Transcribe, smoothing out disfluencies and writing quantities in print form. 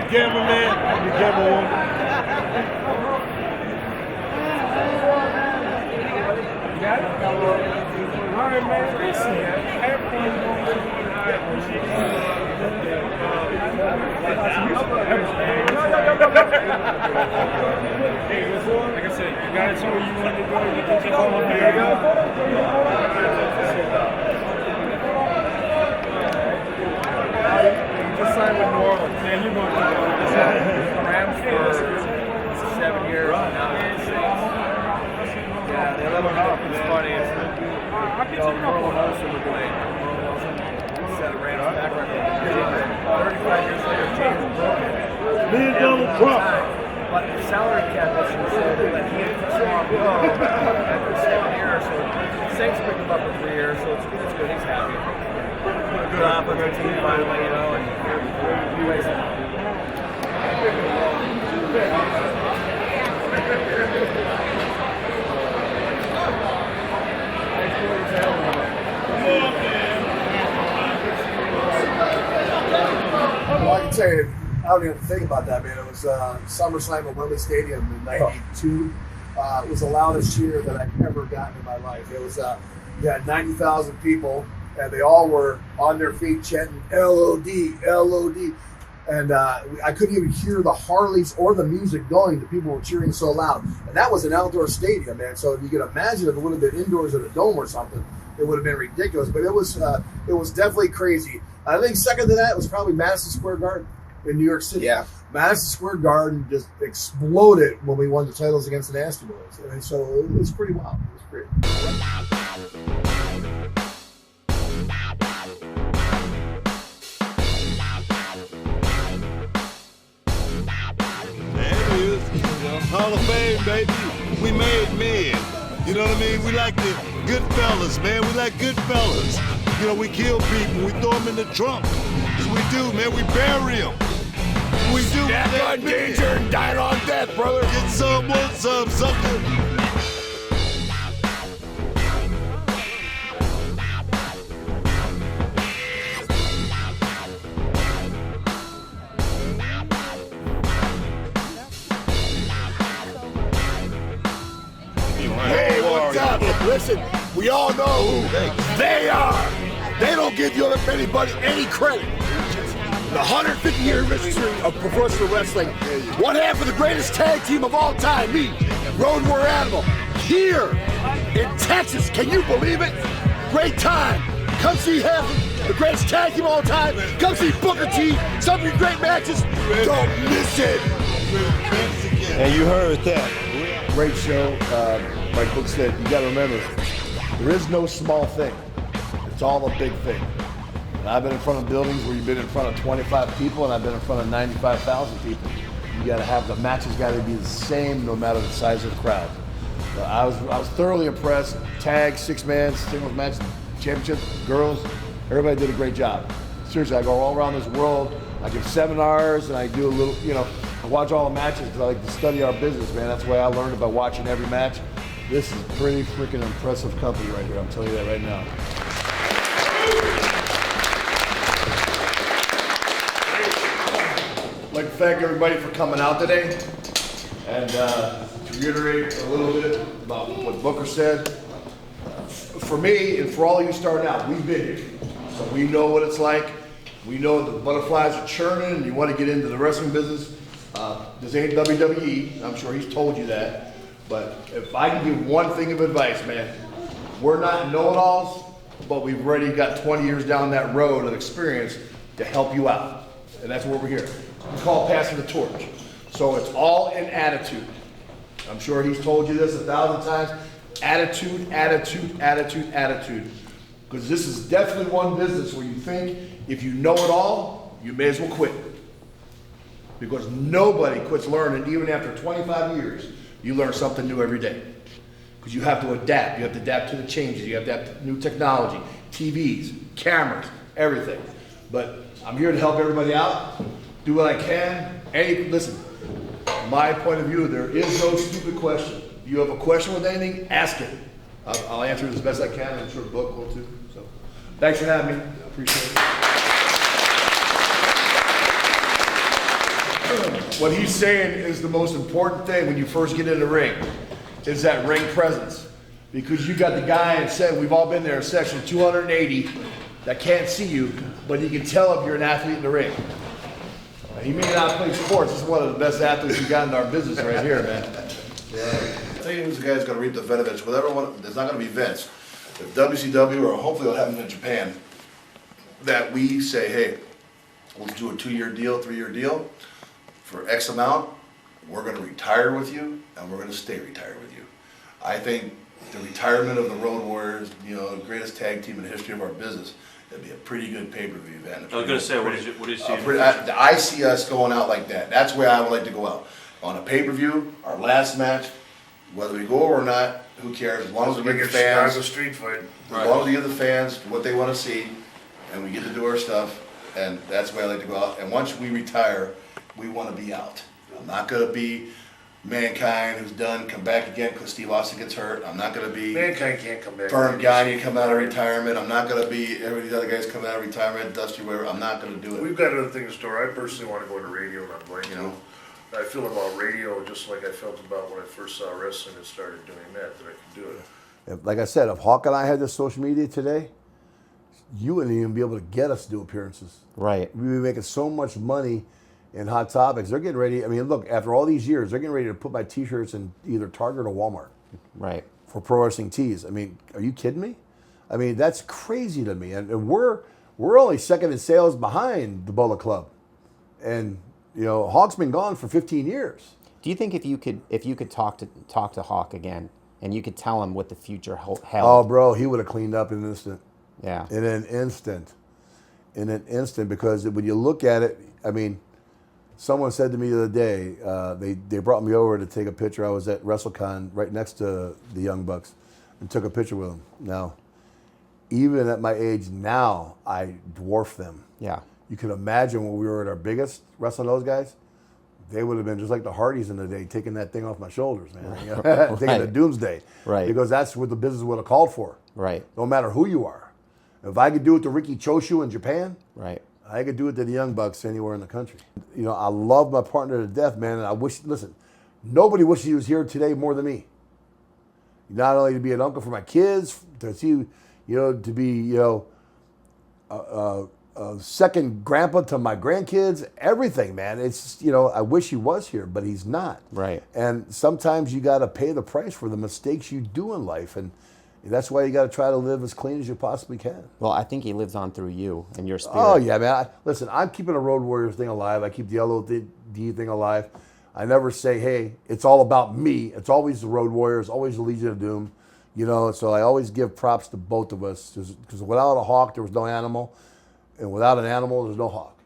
cameraman. The cameraman. All right, man. Listen, everything's going to be Hey, like I said, you got it to where you wanted to go. You can just go up there. Just signed with New Orleans. Man, you're going to the Rams for 7 years. Now they're the Saints. Yeah, they let him know. It's funny. It's Merlin Olsen would play. Set a Rams back record. 35 years later, James broke it. Me and Donald Trump. But the salary cap issue said that he had to swap go after 7 years. So the Saints picked him up for 3 years, so it's good. He's happy. Put a good offensive team finally, you know, and he plays it. Well, I can tell you, I don't even think about that, man. It was SummerSlam at Wembley Stadium in '92. It was the loudest cheer that I've ever gotten in my life. It was, you had 90,000 people, and they all were on their feet chanting LOD, LOD. And I couldn't even hear the Harleys or the music going. The people were cheering so loud. And that was an outdoor stadium, man. So you can imagine if it would have been indoors at a dome or something, it would have been ridiculous. But it was definitely crazy. I think second to that was probably Madison Square Garden in New York City. Yeah. Madison Square Garden just exploded when we won the titles against the Nasty Boys. And so it was pretty wild. It was great. Hall of Fame, baby. We made men. You know what I mean? We like the good fellas, man. We like good fellas. You know, we kill people. We throw them in the trunk. That's what we do, man. We bury them. We do. Death on danger and died on death, brother. Get some, want some, sucker. Hey, what's up? Listen, we all know who they are. They don't give you anybody any credit. The 150-year history of professional wrestling. One half of the greatest tag team of all time, me, Road Warrior Animal, here in Texas. Can you believe it? Great time. Come see half of the greatest tag team of all time. Come see Booker T. Some of your great matches. Don't miss it. And you heard that. Great show. Like Book said, you got to remember, there is no small thing. It's all a big thing. And I've been in front of buildings where you've been in front of 25 people, and I've been in front of 95,000 people. You got to have the matches got to be the same no matter the size of the crowd. I was thoroughly impressed. Tag, 6-man, singles match, championship, girls, everybody did a great job. Seriously, I go all around this world. I give seminars and I do a little, you know, I watch all the matches because I like to study our business, man. That's the way I learned about watching every match. This is pretty freaking impressive company right here. I'm telling you that right now. I'd like to thank everybody for coming out today. And to reiterate a little bit about what Booker said, for me and for all of you starting out, we've been here. So we know what it's like. We know the butterflies are churning and you want to get into the wrestling business. This ain't WWE. I'm sure he's told you that. But if I can give one thing of advice, man, we're not know-it-alls, but we've already got 20 years down that road of experience to help you out. And that's where we're here. We call it passing the torch. So it's all in attitude. I'm sure he's told you this 1,000 times. Attitude, attitude, attitude, attitude. Because this is definitely one business where you think if you know it all, you may as well quit. Because nobody quits learning, even after 25 years, you learn something new every day. Because you have to adapt. You have to adapt to the changes. You have to adapt to new technology, TVs, cameras, everything. But I'm here to help everybody out, do what I can. Listen, my point of view, there is no stupid question. If you have a question with anything, ask it. I'll answer it as best I can. I'm sure Book will too. So, thanks for having me. I appreciate it. what he's saying is the most important thing when you first get in the ring is that ring presence. Because you got the guy and said, we've all been there, section 280, that can't see you, but he can tell if you're an athlete in the ring. He may not play sports. This is one of the best athletes we got in our business right here, man. Yeah. I tell you who's the guy who's going to reap the benefits. Whatever one, it's not going to be Vince. If WCW, or hopefully it'll happen in Japan, that we say, hey, we'll do a 2-year deal, 3-year deal for X amount. We're going to retire with you, and we're going to stay retired with you. I think the retirement of the Road Warriors, you know, the greatest tag team in the history of our business, it'd be a pretty good pay-per-view event. I was going to say, what do you see? I see us going out like that. That's the way I would like to go out. On a pay-per-view, our last match, whether we go over or not, who cares? As long as we give the fans, a street fight. as long as we give the fans what they want to see, and we get to do our stuff, and that's the way I like to go out. And once we retire, we want to be out. I'm not going to be Mankind, who's done, come back again because Steve Austin gets hurt. I'm not going to be Mankind can't come back. Vern Gagne come out of retirement. I'm not going to be every these other guys coming out of retirement, Dusty Weaver. I'm not going to do it. We've got other things to do. I personally want to go into radio, and I'm going to. You know? I feel about radio just like I felt about when I first saw wrestling and started doing that I could do it. Like I said, if Hawk and I had this social media today, you wouldn't even be able to get us to do appearances. Right. We'd be making so much money in Hot Topics. They're getting ready. I mean, look, after all these years, they're getting ready to put my T-shirts in either Target or Walmart. Right. For Pro Wrestling Tees. I mean, are you kidding me? I mean, that's crazy to me. And we're only second in sales behind the Bullet Club. And, you know, Hawk's been gone for 15 years. Do you think if you could talk to Hawk again and you could tell him what the future held? Oh, bro, he would have cleaned up in an instant. Yeah. In an instant. In an instant, because when you look at it, I mean, someone said to me the other day, they brought me over to take a picture. I was at WrestleCon right next to the Young Bucks and took a picture with them. Now, even at my age now, I dwarf them. Yeah. You can imagine when we were at our biggest, wrestling those guys, they would have been just like the Hardys in the day, taking that thing off my shoulders, man. You know? Taking the Doomsday. Right. Because that's what the business would have called for. Right. No matter who you are. If I could do it to Ricky Choshu in Japan, right, I could do it to the Young Bucks anywhere in the country. You know, I love my partner to death, man, and I wish, listen, nobody wishes he was here today more than me. Not only to be an uncle for my kids, to see, you know, to be, you know, a second grandpa to my grandkids, everything, man. It's, you know, I wish he was here, but he's not. Right. And sometimes you got to pay the price for the mistakes you do in life, and that's why you got to try to live as clean as you possibly can. Well, I think he lives on through you and your spirit. Oh, yeah, man. Listen, I'm keeping the Road Warriors thing alive. I keep the LOD thing alive. I never say, hey, it's all about me. It's always the Road Warriors, always the Legion of Doom. You know, so I always give props to both of us. Because without a Hawk, there was no animal. And without an animal, there's no Hawk.